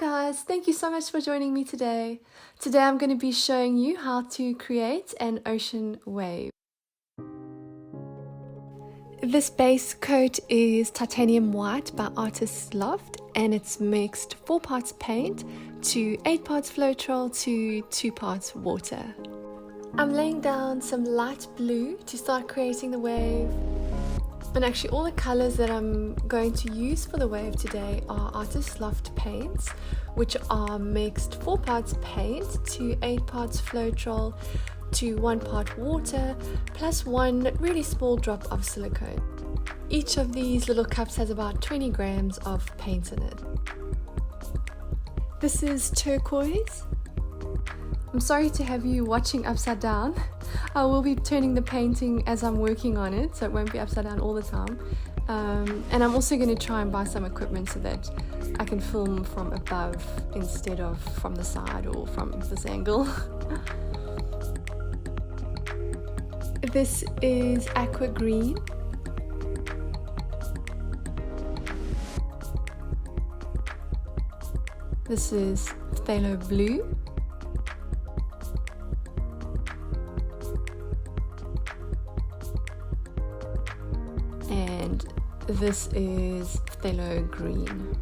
guys, thank you so much for joining me today. Today I'm going to be showing you how to create an ocean wave. This base coat is titanium white by Artist Loft, and it's mixed 4 parts paint to 8 parts Floetrol to 2 parts water. I'm laying down some light blue to start creating the wave. And actually all the colors that I'm going to use for the wave today are Artist Loft paints, which are mixed 4 parts paint to 8 parts Floetrol to 1 part water, plus 1 really small drop of silicone. Each of these little cups has about 20 grams of paint in it. This is turquoise. I'm sorry to have you watching upside down. I will be turning the painting as I'm working on it, so it won't be upside down all the time. And I'm also going to try and buy some equipment so that I can film from above instead of from the side or from this angle. This is aqua green. This is phthalo blue. And this is phthalo green.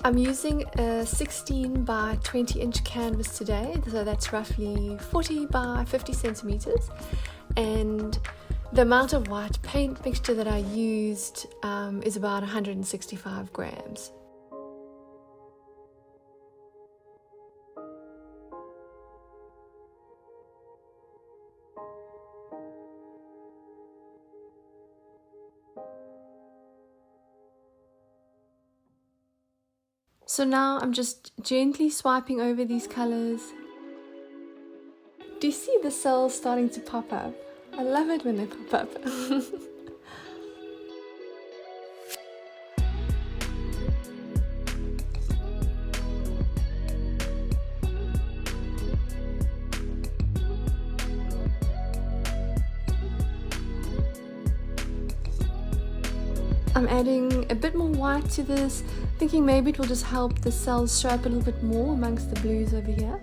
I'm using a 16 by 20 inch canvas today, so that's roughly 40 by 50 centimeters, and the amount of white paint mixture that I used is about 165 grams. So now I'm just gently swiping over these colors. Do you see the cells starting to pop up? I love it when they pop up. I'm adding a bit more white to this, thinking maybe it will just help the cells show up a little bit more amongst the blues over here.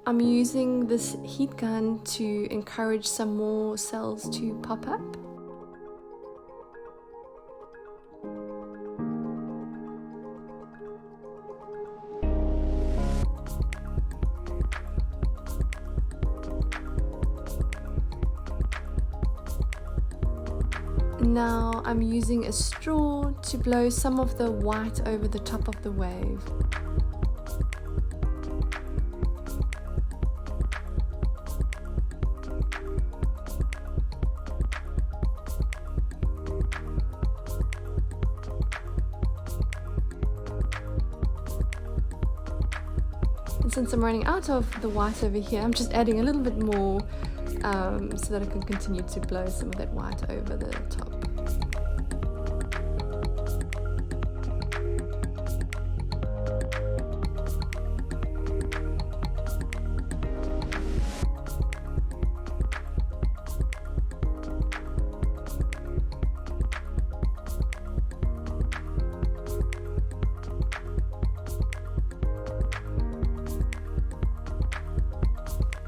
I'm using this heat gun to encourage some more cells to pop up. And now I'm using a straw to blow some of the white over the top of the wave. And since I'm running out of the white over here, I'm just adding a little bit more so that I can continue to blow some of that white over the top.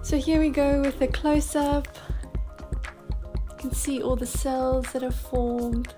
So here we go with a close-up. You can see all the cells that are formed.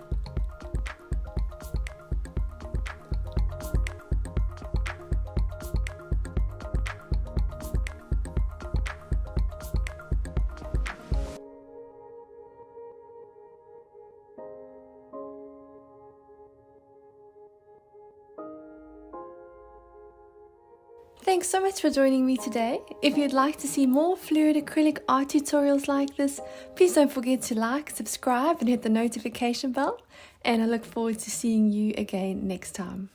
Thanks so much for joining me today. If you'd like to see more fluid acrylic art tutorials like this, please don't forget to like, subscribe and hit the notification bell. And I look forward to seeing you again next time.